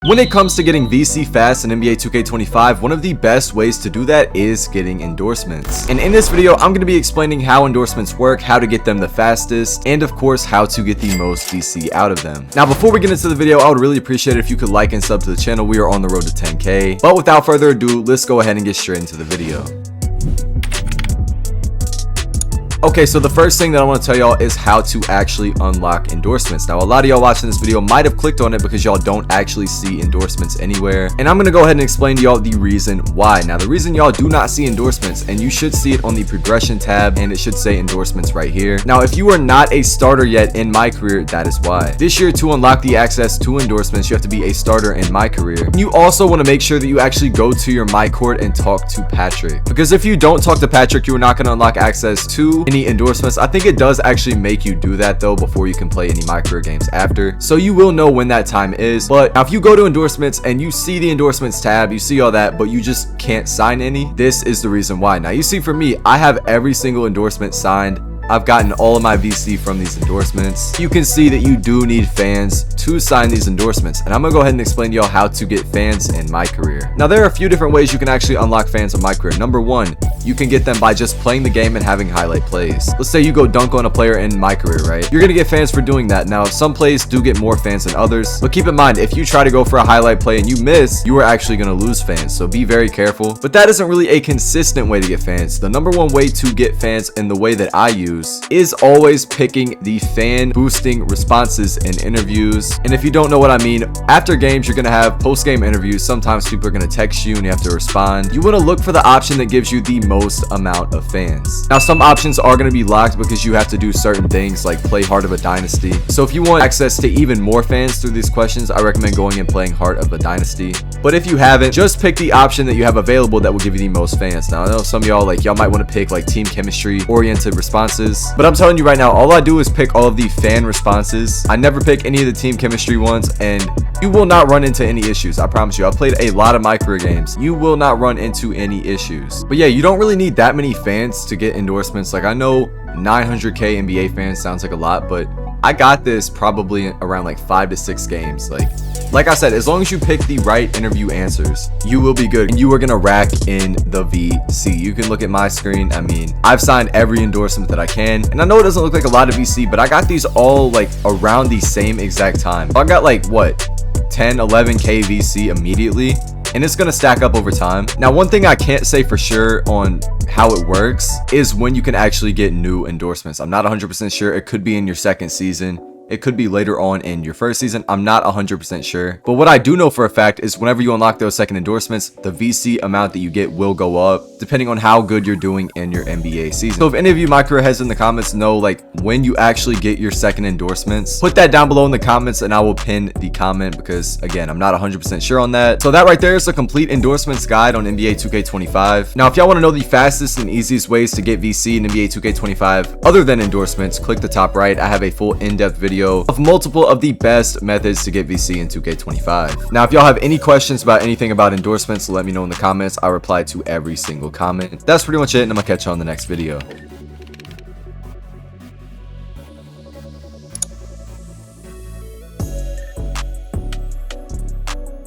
When it comes to getting VC fast in NBA 2K25, one of the best ways to do that is getting endorsements. And in this video, I'm going to be explaining how endorsements work, how to get them the fastest, and of course, how to get the most VC out of them. Now, before we get into the video, I would really appreciate it if you could like and sub to the channel. We are on the road to 10K. But without further ado, let's go ahead and get straight into the video. Okay, so the first thing that I want to tell y'all is how to actually unlock endorsements. Now, a lot of y'all watching this video might have clicked on it because y'all don't actually see endorsements anywhere. And I'm going to go ahead and explain to y'all the reason why. Now, the reason y'all do not see endorsements, and you should see it on the progression tab, and it should say endorsements right here. Now, if you are not a starter yet in my career, that is why. This year, to unlock the access to endorsements, you have to be a starter in my career. And you also want to make sure that you actually go to your my court and talk to Patrick. Because if you don't talk to Patrick, you are not going to unlock access to any endorsements. I think it does actually make you do that though before you can play any my career games after, so you will know when that time is. But now if you go to endorsements and you see the endorsements tab, you see all that, but you just can't sign any, this is the reason why. Now you see, for me, I have every single endorsement signed. I've gotten all of my VC from these endorsements. You can see that you do need fans to sign these endorsements, and I'm gonna go ahead and explain to y'all how to get fans in my career. Now, there are a few different ways you can actually unlock fans in my career. Number one, you can get them by just playing the game and having highlight plays. Let's say you go dunk on a player in my career, right? You're gonna get fans for doing that. Now, some plays do get more fans than others, but keep in mind, if you try to go for a highlight play and you miss, you are actually gonna lose fans, so be very careful. But that isn't really a consistent way to get fans. The number one way to get fans, in the way that I use, is always picking the fan boosting responses in interviews. And if you don't know what I mean, after games, you're gonna have post-game interviews. Sometimes people are gonna text you and you have to respond. You want to look for the option that gives you the most amount of fans. Now, some options are gonna be locked because you have to do certain things like play Heart of a Dynasty. So if you want access to even more fans through these questions, I recommend going and playing Heart of a Dynasty. But if you haven't, just pick the option that you have available that will give you the most fans. Now, I know some of y'all might want to pick like team chemistry oriented responses, but I'm telling you right now, all I do is pick all of the fan responses. I never pick any of the team chemistry ones, and you will not run into any issues. I promise you. I've played a lot of my career games. You will not run into any issues. But yeah, you don't really need that many fans to get endorsements. Like, I know 900K NBA fans sounds like a lot, but I got this probably around like 5 to 6 games. Like I said, as long as you pick the right interview answers, you will be good and you are gonna rack in the VC. You can look at my screen. I mean, I've signed every endorsement that I can, and I know it doesn't look like a lot of VC, but I got these all like around the same exact time. I got like what, 10, 11K VC immediately, and it's gonna stack up over time. Now, one thing I can't say for sure on how it works is when you can actually get new endorsements. I'm not 100% sure. It could be in your second season. It could be later on in your first season. I'm not 100% sure. But what I do know for a fact is whenever you unlock those second endorsements, the VC amount that you get will go up depending on how good you're doing in your NBA season. So if any of you my career heads in the comments know like when you actually get your second endorsements, put that down below in the comments and I will pin the comment, because again, I'm not 100% sure on that. So that right there is a complete endorsements guide on NBA 2K25. Now, if y'all want to know the fastest and easiest ways to get VC in NBA 2K25 other than endorsements, click the top right. I have a full in-depth video of multiple of the best methods to get VC in 2K25. Now, if y'all have any questions about anything about endorsements, let me know in the comments. I reply to every single comment. That's pretty much it, and I'm gonna catch you on the next video.